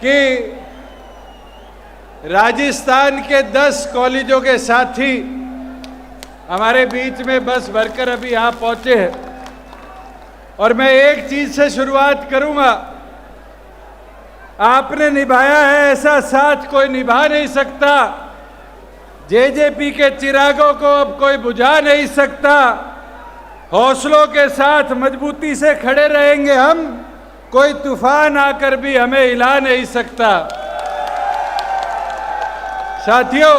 कि राजस्थान के 10 कॉलेजों के साथी हमारे बीच में बस भरकर अभी यहाँ पहुंचे हैं और मैं एक चीज से शुरुआत करूंगा। आपने निभाया है ऐसा साथ कोई निभा नहीं सकता। जेजेपी के चिरागों को अब कोई बुझा नहीं सकता। हौसलों के साथ मजबूती से खड़े रहेंगे हम, कोई तूफान आकर भी हमें हिला नहीं सकता। साथियों,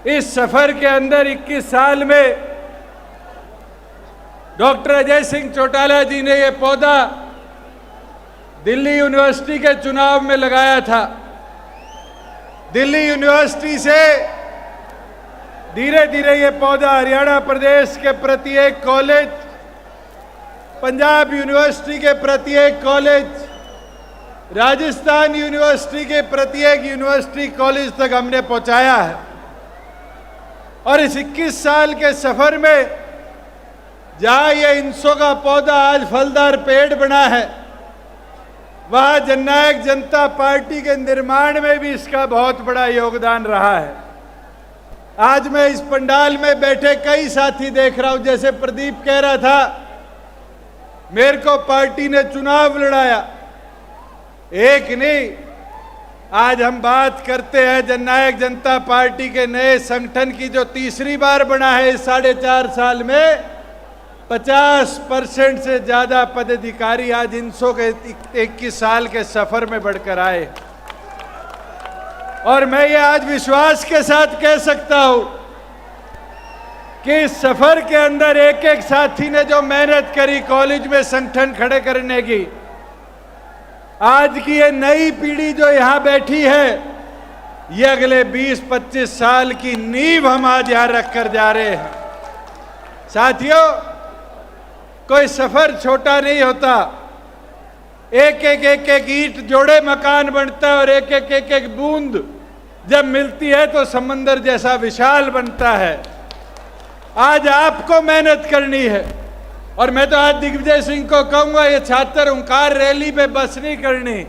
इस सफर के अंदर 21 साल में डॉक्टर अजय सिंह चौटाला जी ने यह पौधा दिल्ली यूनिवर्सिटी के चुनाव में लगाया था। दिल्ली यूनिवर्सिटी से धीरे धीरे ये पौधा हरियाणा प्रदेश के प्रत्येक कॉलेज, पंजाब यूनिवर्सिटी के प्रत्येक कॉलेज, राजस्थान यूनिवर्सिटी के प्रत्येक यूनिवर्सिटी कॉलेज तक हमने पहुंचाया है। और इस 21 साल के सफर में जहां ये इंसो का पौधा आज फलदार पेड़ बना है, वहां जननायक जनता पार्टी के निर्माण में भी इसका बहुत बड़ा योगदान रहा है। आज मैं इस पंडाल में बैठे कई साथी देख रहा हूं, जैसे प्रदीप कह रहा था, मेरे को पार्टी ने चुनाव लड़ाया। एक नहीं, आज हम बात करते हैं जननायक जनता पार्टी के नए संगठन की, जो तीसरी बार बना है इस 4.5 साल में। 50% से ज्यादा पदाधिकारी आज इंसो के 21 साल के सफर में बढ़कर आए। और मैं ये आज विश्वास के साथ कह सकता हूं कि इस सफर के अंदर एक एक साथी ने जो मेहनत करी कॉलेज में संगठन खड़े करने की, आज की ये नई पीढ़ी जो यहां बैठी है, ये अगले 20-25 साल की नींव हम आज यहां रखकर जा रहे हैं। साथियों, कोई सफर छोटा नहीं होता। एक एक ईंट जोड़े मकान बनता है और एक बूंद जब मिलती है तो समंदर जैसा विशाल बनता है। आज आपको मेहनत करनी है। और मैं तो आज दिग्विजय सिंह को कहूंगा, ये छात्र हुंकार रैली पे बस नहीं करनी।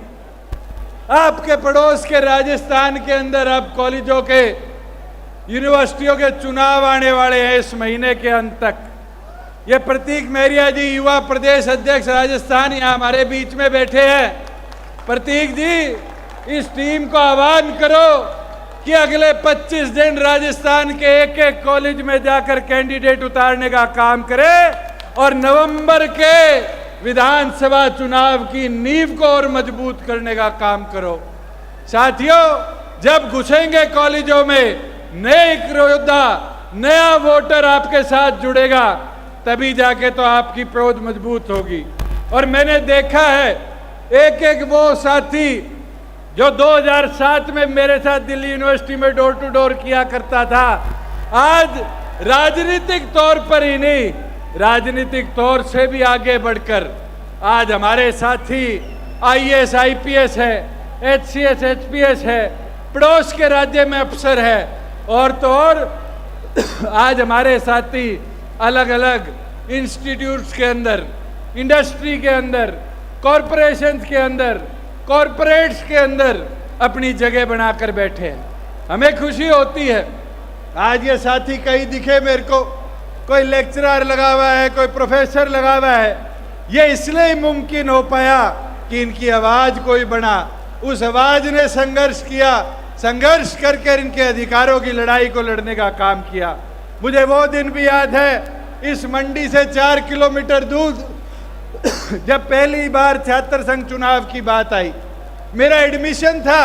आपके पड़ोस के राजस्थान के अंदर अब कॉलेजों के, यूनिवर्सिटियों के चुनाव आने वाले हैं इस महीने के अंत तक। ये प्रतीक मेहरिया जी, युवा प्रदेश अध्यक्ष राजस्थान, यहाँ हमारे बीच में बैठे हैं। प्रतीक जी, इस टीम को आह्वान करो कि अगले 25 दिन राजस्थान के एक कॉलेज में जाकर कैंडिडेट उतारने का काम करे और नवंबर के विधानसभा चुनाव की नींव को और मजबूत करने का काम करो। साथियों, जब घुसेंगे कॉलेजों में, नए योद्धा, नया वोटर आपके साथ जुड़ेगा, तभी जाके तो आपकी पहुंच मजबूत होगी। और मैंने देखा है एक वो साथी जो 2007 में मेरे साथ दिल्ली यूनिवर्सिटी में डोर टू डोर किया करता था, आज राजनीतिक तौर पर ही नहीं, राजनीतिक तौर से भी आगे बढ़कर आज हमारे साथी IAS IPS है, HCS HPS है, पड़ोस के राज्य में अफसर है, और तो और आज हमारे साथी अलग अलग इंस्टीट्यूट्स के अंदर, इंडस्ट्री के अंदर, कॉरपोरेशंस के अंदर, कॉरपोरेट्स के अंदर अपनी जगह बनाकर बैठे हैं। हमें खुशी होती है। आज ये साथी कहीं दिखे मेरे को, कोई लेक्चरर लगा हुआ है, कोई प्रोफेसर लगा हुआ है। ये इसलिए मुमकिन हो पाया कि इनकी आवाज कोई बना, उस आवाज ने संघर्ष किया, संघर्ष करके इनके अधिकारों की लड़ाई को लड़ने का काम किया। मुझे वो दिन भी याद है, इस मंडी से 4 किलोमीटर दूर जब पहली बार छात्र संघ चुनाव की बात आई, मेरा एडमिशन था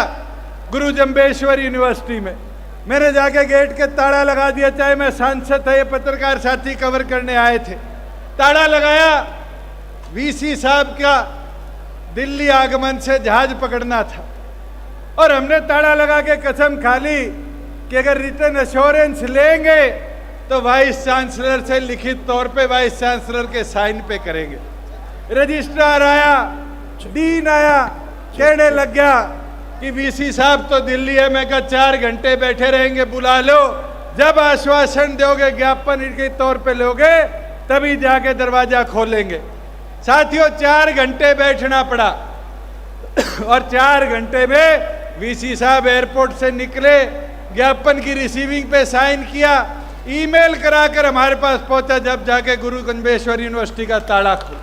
गुरु जम्बेश्वर यूनिवर्सिटी में। मैंने जाके गेट के ताला लगा दिया, चाहे मैं सांसद था, ये पत्रकार साथी कवर करने आए थे। ताला लगाया, VC साहब का दिल्ली आगमन से जहाज पकड़ना था, और हमने ताला लगा के कसम खा ली कि अगर रिटर्न एश्योरेंस लेंगे तो वाइस चांसलर से लिखित तौर पे वाइस चांसलर के साइन पे करेंगे। रजिस्ट्रार आया, डीन आया, कहने लग गया कि VC साहब तो दिल्ली है। मैं कहा 4 घंटे बैठे रहेंगे, बुला लो, जब आश्वासन दोगे, ज्ञापन के तौर पे लोगे, तभी जाके दरवाजा खोलेंगे। साथियों, 4 घंटे बैठना पड़ा। और 4 घंटे में वीसी साहब एयरपोर्ट से निकले, ज्ञापन की रिसीविंग पे साइन किया, ईमेल कराकर हमारे पास पहुंचा, जब जाके गुरु कुंभेश्वर यूनिवर्सिटी का ताला खुला।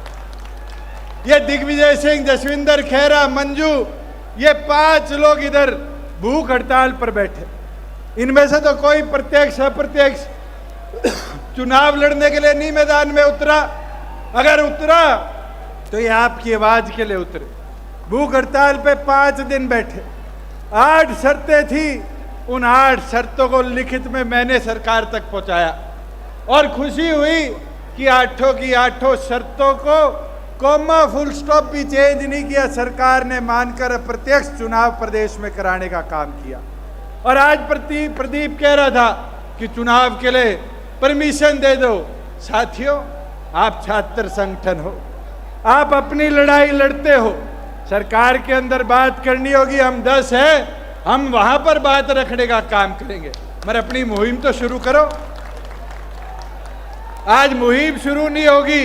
ये दिग्विजय सिंह, जसविंदर खेरा, मंजू, ये 5 लोग इधर भूख हड़ताल पर बैठे। इनमें से तो कोई प्रत्यक्ष अप्रत्यक्ष चुनाव लड़ने के लिए नहीं मैदान में उतरा। अगर उतरा तो ये आपकी आवाज के लिए उतरे। भूख हड़ताल पे 5 दिन बैठे। 8 शर्तें थी, उन 8 शर्तों को लिखित में मैंने सरकार तक पहुंचाया और खुशी हुई कि 8 की 8 शर्तों को कोमा फुल स्टॉप भी चेंज नहीं किया। सरकार ने मानकर अप्रत्यक्ष चुनाव प्रदेश में कराने का काम किया। और आज प्रदीप कह रहा था कि चुनाव के लिए परमिशन दे दो। साथियों, आप छात्र संगठन हो, आप अपनी लड़ाई लड़ते हो, सरकार के अंदर बात करनी होगी, हम 10 हैं, हम वहां पर बात रखने का काम करेंगे। मगर अपनी मुहिम तो शुरू करो। आज मुहिम शुरू नहीं होगी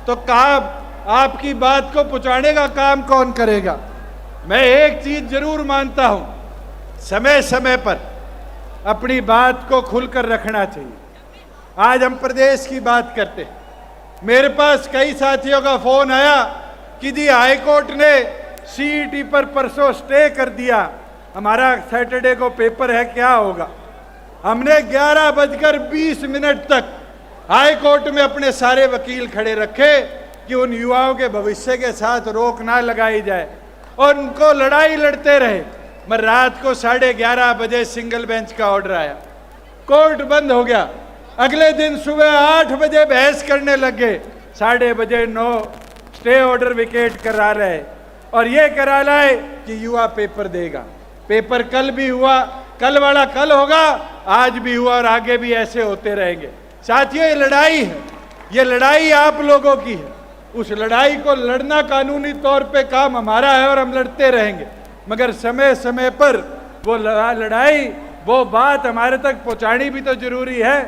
तो काम, आपकी बात को पहुंचाने का काम कौन करेगा? मैं एक चीज जरूर मानता हूं, समय समय पर अपनी बात को खुलकर रखना चाहिए। आज हम प्रदेश की बात करते हैं। मेरे पास कई साथियों का फोन आया कि जी हाईकोर्ट ने सीईटी पर परसों स्टे कर दिया, हमारा सैटरडे को पेपर है, क्या होगा? हमने 11:20 तक हाई कोर्ट में अपने सारे वकील खड़े रखे कि उन युवाओं के भविष्य के साथ रोक ना लगाई जाए और उनको लड़ाई लड़ते रहे। मैं रात को 11:30 बजे सिंगल बेंच का ऑर्डर आया, कोर्ट बंद हो गया। अगले दिन सुबह 8 बजे बहस करने लगे, 9:30 स्टे ऑर्डर विकेट करा रहे और ये करा लाए कि युवा पेपर देगा। पेपर कल भी हुआ, कल वाला कल होगा, आज भी हुआ और आगे भी ऐसे होते रहेंगे। साथियों, ये लड़ाई है, ये लड़ाई आप लोगों की है। उस लड़ाई को लड़ना कानूनी तौर पे काम हमारा है और हम लड़ते रहेंगे, मगर समय समय पर वो लड़ाई, वो बात हमारे तक पहुंचानी भी तो जरूरी है।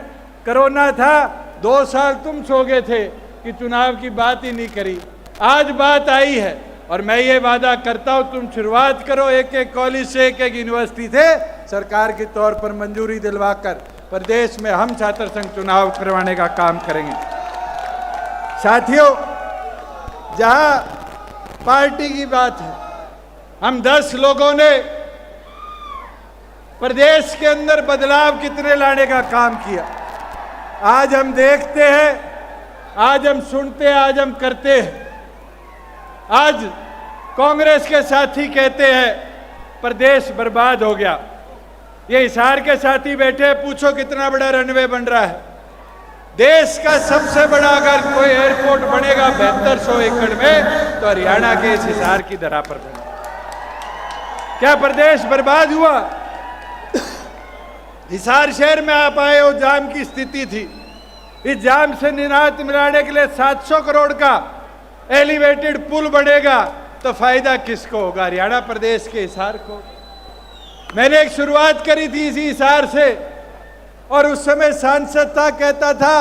कोरोना था, 2 साल तुम सो गए थे कि चुनाव की बात ही नहीं करी। आज बात आई है और मैं ये वादा करता हूं, तुम शुरुआत करो, एक कॉलेज से, एक यूनिवर्सिटी से सरकार के तौर पर मंजूरी दिलवाकर प्रदेश में हम छात्र संघ चुनाव करवाने का काम करेंगे। साथियों, जहां पार्टी की बात है, हम 10 लोगों ने प्रदेश के अंदर बदलाव कितने लाने का काम किया। आज हम देखते हैं, आज हम सुनते हैं, आज हम करते हैं। आज कांग्रेस के साथी कहते हैं प्रदेश बर्बाद हो गया। ये हिसार के साथी बैठे, पूछो कितना बड़ा रनवे बन रहा है। देश का सबसे बड़ा अगर कोई एयरपोर्ट बनेगा 7200 एकड़ में, तो हरियाणा के इस हिसार की धरा पर बनेगा। क्या प्रदेश बर्बाद हुआ? हिसार शहर में आप आए हो, जाम की स्थिति थी। इस जाम से निजात मिलाने के लिए 700 करोड़ का एलिवेटेड पुल बनेगा, तो फायदा किसको होगा? हरियाणा प्रदेश के हिसार को। मैंने एक शुरुआत करी थी इसी हिसार से और उस समय सांसद था, कहता था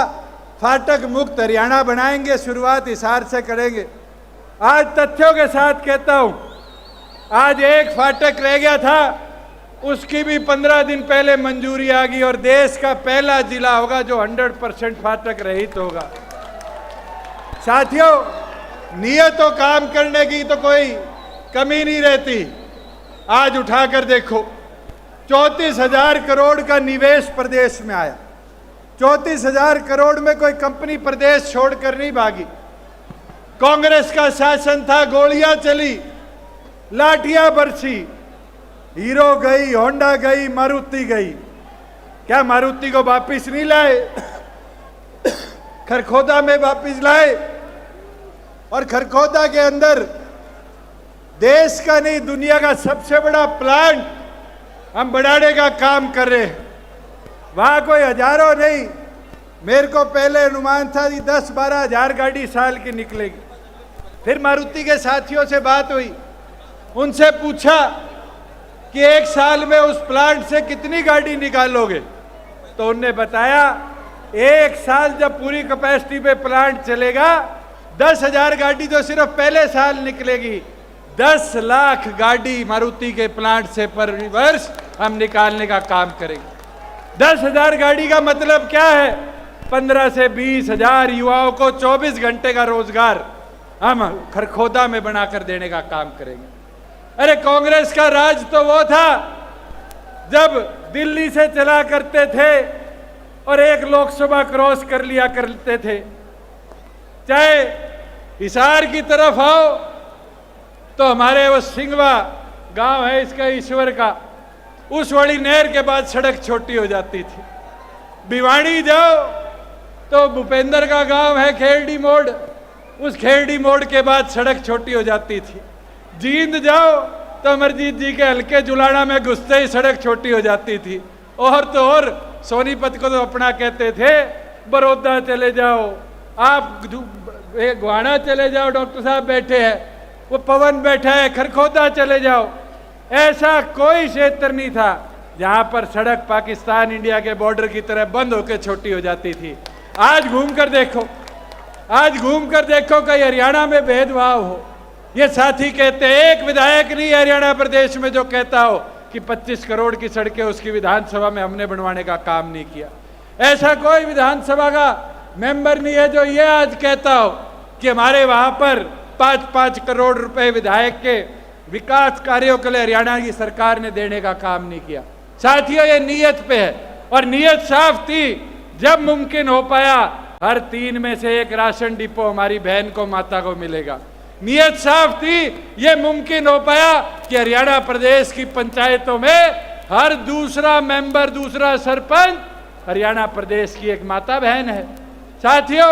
फाटक मुक्त हरियाणा बनाएंगे, शुरुआत हिसार से करेंगे। आज तथ्यों के साथ कहता हूं, आज एक फाटक रह गया था, उसकी भी 15 दिन पहले मंजूरी आ गई और देश का पहला जिला होगा जो 100% फाटक रहित होगा। साथियों, नियत और काम करने की तो कोई कमी नहीं रहती। आज उठाकर देखो, 34,000 करोड़ का निवेश प्रदेश में आया। 34,000 करोड़ में कोई कंपनी प्रदेश छोड़कर नहीं भागी। कांग्रेस का शासन था, गोलियां चली, लाठियां बरसी, हीरो गई, होंडा गई, मारुति गई। क्या मारुति को वापिस नहीं लाए? खरखोदा में वापिस लाए और खरखोदा के अंदर देश का नहीं दुनिया का सबसे बड़ा प्लांट हम बढ़ाने का काम कर रहे हैं। वहां कोई हजारों नहीं, मेरे को पहले अनुमान था कि 10-12 हजार गाड़ी साल की निकलेगी। फिर मारुति के साथियों से बात हुई, उनसे पूछा कि 1 साल में उस प्लांट से कितनी गाड़ी निकालोगे? तो उनने बताया 1 साल जब पूरी कैपेसिटी पे प्लांट चलेगा 10,000 गाड़ी तो सिर्फ पहले साल निकलेगी, 10 लाख गाड़ी मारुति के प्लांट से पर वर्ष हम निकालने का काम करेंगे। 10,000 गाड़ी का मतलब क्या है? 15 से 20 हजार युवाओं को 24 घंटे का रोजगार हम खरखोदा में बनाकर देने का काम करेंगे। अरे कांग्रेस का राज तो वो था जब दिल्ली से चला करते थे और एक लोकसभा क्रॉस कर लिया करते थे। चाहे हिसार की तरफ आओ तो हमारे वो सिंगवा गांव है इसका ईश्वर का, उस वाली नहर के बाद सड़क छोटी हो जाती थी। भिवाड़ी जाओ तो भूपेंद्र का गांव है खेरडी मोड़, उस खेरडी मोड़ के बाद सड़क छोटी हो जाती थी। जींद जाओ तो अमरजीत जी के हल्के जुलाना में घुसते ही सड़क छोटी हो जाती थी। और तो और सोनीपत को तो अपना कहते थे। बड़ौदा चले जाओ, आप गुहाना चले जाओ, डॉक्टर साहब बैठे हैं, वो पवन बैठा है, खरखोदा चले जाओ, ऐसा कोई क्षेत्र नहीं था जहां पर सड़क पाकिस्तान इंडिया के बॉर्डर की तरह बंद होकर छोटी हो जाती थी। आज घूमकर देखो, आज घूमकर देखो कहीं हरियाणा में भेदभाव हो। ये साथी कहते हैं एक विधायक नहीं हरियाणा प्रदेश में जो कहता हो कि 25 करोड़ की सड़कें उसकी विधानसभा में हमने बनवाने का काम नहीं किया। ऐसा कोई विधानसभा का मेंबर नहीं है जो ये आज कहता हो कि हमारे वहां पर 5-5 करोड़ रुपए विधायक के विकास कार्यों के लिए हरियाणा की सरकार ने देने का काम नहीं किया। साथियों ये नीयत पे है और नीयत साफ थी। जब मुमकिन हो पाया हर 3 में से 1 राशन डिपो हमारी बहन को माता को मिलेगा। नीयत साफ थी, ये मुमकिन हो पाया कि हरियाणा प्रदेश की पंचायतों में हर दूसरा मेंबर, दूसरा सरपंच हरियाणा प्रदेश की एक माता बहन है। साथियों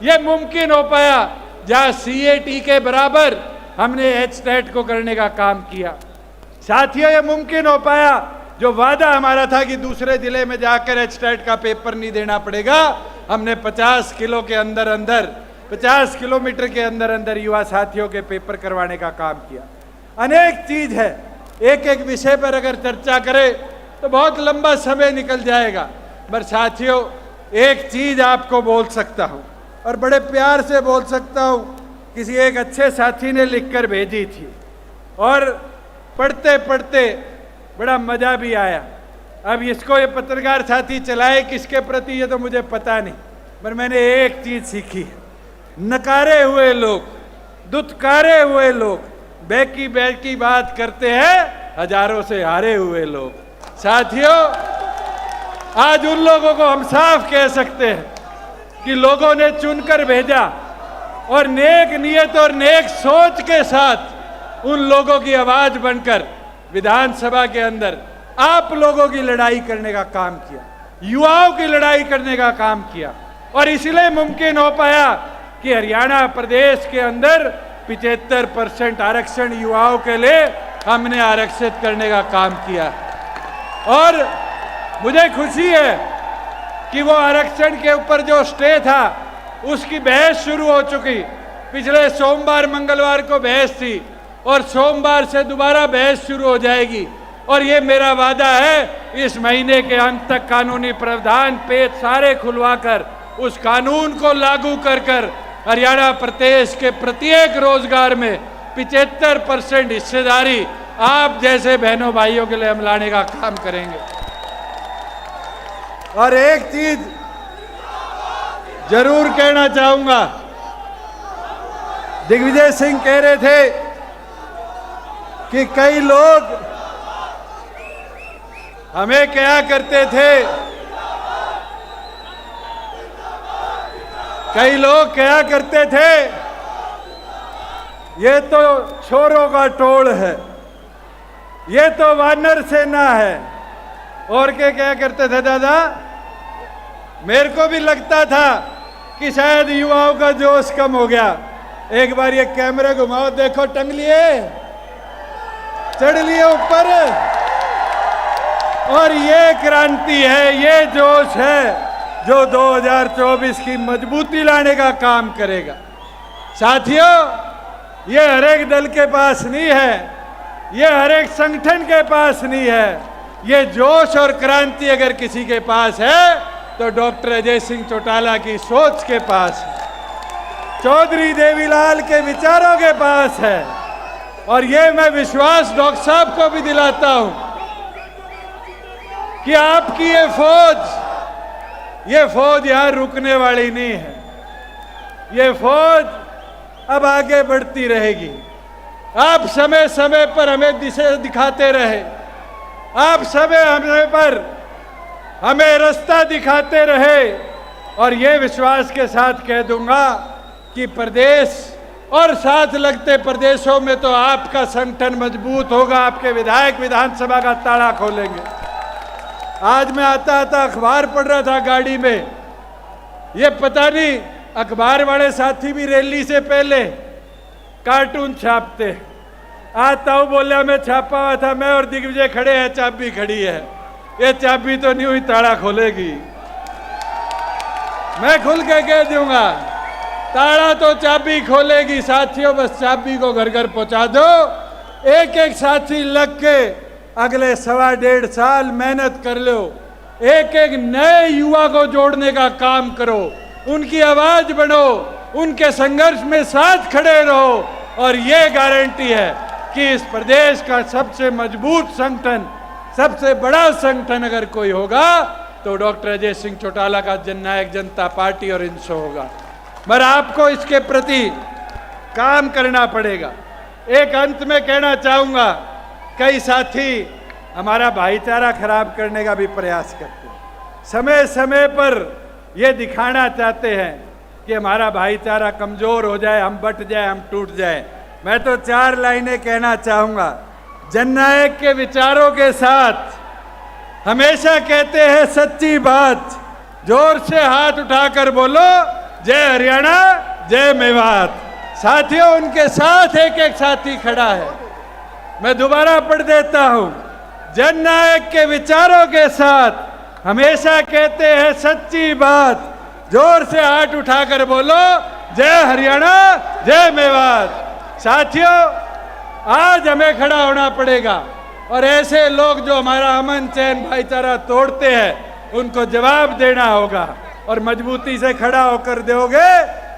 ये मुमकिन हो पाया जहां CAT के बराबर हमने HTET को करने का काम किया। साथियों ये मुमकिन हो पाया जो वादा हमारा था कि दूसरे जिले में जाकर HTET का पेपर नहीं देना पड़ेगा, हमने 50 किलो के अंदर अंदर 50 किलोमीटर के अंदर अंदर युवा साथियों के पेपर करवाने का काम किया। अनेक चीज है, एक एक विषय पर अगर चर्चा करें तो बहुत लंबा समय निकल जाएगा। पर साथियों एक चीज आपको बोल सकता हूं और बड़े प्यार से बोल सकता हूं, किसी एक अच्छे साथी ने लिखकर भेजी थी और पढ़ते पढ़ते बड़ा मजा भी आया। अब इसको ये पत्रकार साथी चलाए किसके प्रति ये तो मुझे पता नहीं, पर मैंने एक चीज सीखी है, नकारे हुए लोग, दुत्कारे हुए लोग बैकी बैकी बात करते हैं हजारों से हारे हुए लोग। साथियों आज उन लोगों को हम साफ कह सकते हैं कि लोगों ने चुनकर भेजा और नेक नियत और नेक सोच के साथ उन लोगों की आवाज बनकर विधानसभा के अंदर आप लोगों की लड़ाई करने का काम किया, युवाओं की लड़ाई करने का काम किया। और इसलिए मुमकिन हो पाया कि हरियाणा प्रदेश के अंदर 75% आरक्षण युवाओं के लिए हमने आरक्षित करने का काम किया। और मुझे खुशी है कि वो आरक्षण के ऊपर जो स्टे था उसकी बहस शुरू हो चुकी। पिछले सोमवार मंगलवार को बहस थी और सोमवार से दोबारा बहस शुरू हो जाएगी। और ये मेरा वादा है इस महीने के अंत तक कानूनी प्रावधान पेच सारे खुलवाकर उस कानून को लागू कर हरियाणा प्रदेश के प्रत्येक रोजगार में 75% हिस्सेदारी आप जैसे बहनों भाइयों के लिए हम लाने का काम करेंगे। और एक चीज जरूर कहना चाहूंगा, दिग्विजय सिंह कह रहे थे कि कई लोग हमें क्या करते थे, कई लोग क्या करते थे, ये तो छोरों का टोल है, ये तो वानर सेना है। और क्या करते थे दादा, मेरे को भी लगता था कि शायद युवाओं का जोश कम हो गया। एक बार ये कैमरे घुमाओ, देखो टंग लिए, चढ़ लिए ऊपर। और ये क्रांति है, ये जोश है जो 2024 की मजबूती लाने का काम करेगा। साथियों ये हर एक दल के पास नहीं है, ये हर एक संगठन के पास नहीं है। ये जोश और क्रांति अगर किसी के पास है तो डॉक्टर अजय सिंह चौटाला की सोच के पास है, चौधरी देवीलाल के विचारों के पास है। और ये मैं विश्वास डॉक्टर साहब को भी दिलाता हूं कि आपकी ये फौज यहां रुकने वाली नहीं है। ये फौज अब आगे बढ़ती रहेगी। आप समय समय पर हमें दिशा दिखाते रहे, आप समय पर हमें रास्ता दिखाते रहे, और ये विश्वास के साथ कह दूंगा कि प्रदेश और साथ लगते प्रदेशों में तो आपका संगठन मजबूत होगा। आपके विधायक विधानसभा का ताला खोलेंगे। आज मैं आता अखबार पढ़ रहा था गाड़ी में, ये पता नहीं अखबार वाले साथी भी रैली से पहले कार्टून छापते। आता हूं बोला मैं छापा हुआ था, मैं और दिग्विजय खड़े हैं, चाबी खड़ी है। ये चाबी तो नहीं हुई, ताला खोलेगी। मैं खुल के कह दूंगा, ताला तो चाबी खोलेगी। साथियों बस चाबी को घर घर पहुंचा दो। एक एक साथी लग के अगले 1.5 साल मेहनत कर लो। एक एक नए युवा को जोड़ने का काम करो, उनकी आवाज बनो, उनके संघर्ष में साथ खड़े रहो। और ये गारंटी है कि इस प्रदेश का सबसे मजबूत संगठन, सबसे बड़ा संगठन अगर कोई होगा तो डॉक्टर अजय सिंह चौटाला का जननायक जनता पार्टी और इनसे होगा। मगर आपको इसके प्रति काम करना पड़ेगा। एक अंत में कहना चाहूंगा, कई साथी हमारा भाईचारा खराब करने का भी प्रयास करते हैं। समय समय पर ये दिखाना चाहते हैं कि हमारा भाईचारा कमजोर हो जाए, हम बट जाए, हम टूट जाए। मैं तो 4 लाइनें कहना चाहूंगा। जननायक के विचारों के साथ हमेशा कहते हैं सच्ची बात। जोर से हाथ उठाकर बोलो, जय हरियाणा, जय मेवात। साथियों उनके साथ एक एक साथी खड़ा है। मैं दोबारा पढ़ देता हूं। जननायक के विचारों के साथ हमेशा कहते हैं सच्ची बात। जोर से हाथ उठाकर बोलो, जय हरियाणा, जय मेवात। साथियों आज हमें खड़ा होना पड़ेगा और ऐसे लोग जो हमारा अमन चैन भाईचारा तोड़ते हैं उनको जवाब देना होगा। और मजबूती से खड़ा होकर दोगे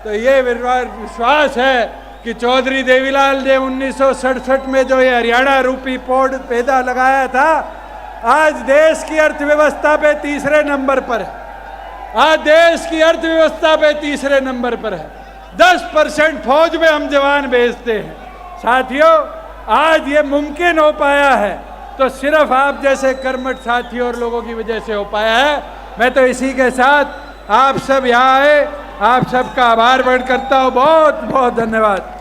तो ये विश्वास है कि चौधरी देवीलाल ने 1967 में जो ये हरियाणा रूपी पौध पैदा लगाया था, आज देश की अर्थव्यवस्था पे 3रे नंबर पर है। आज देश की अर्थव्यवस्था पे 3रे नंबर पर है। 10% फौज में हम जवान भेजते हैं। साथियों आज ये मुमकिन हो पाया है तो सिर्फ आप जैसे कर्मठ साथियों और लोगों की वजह से हो पाया है। मैं तो इसी के साथ आप सब यहाँ आए, आप सबका आभार व्यक्त करता हूँ। बहुत बहुत धन्यवाद।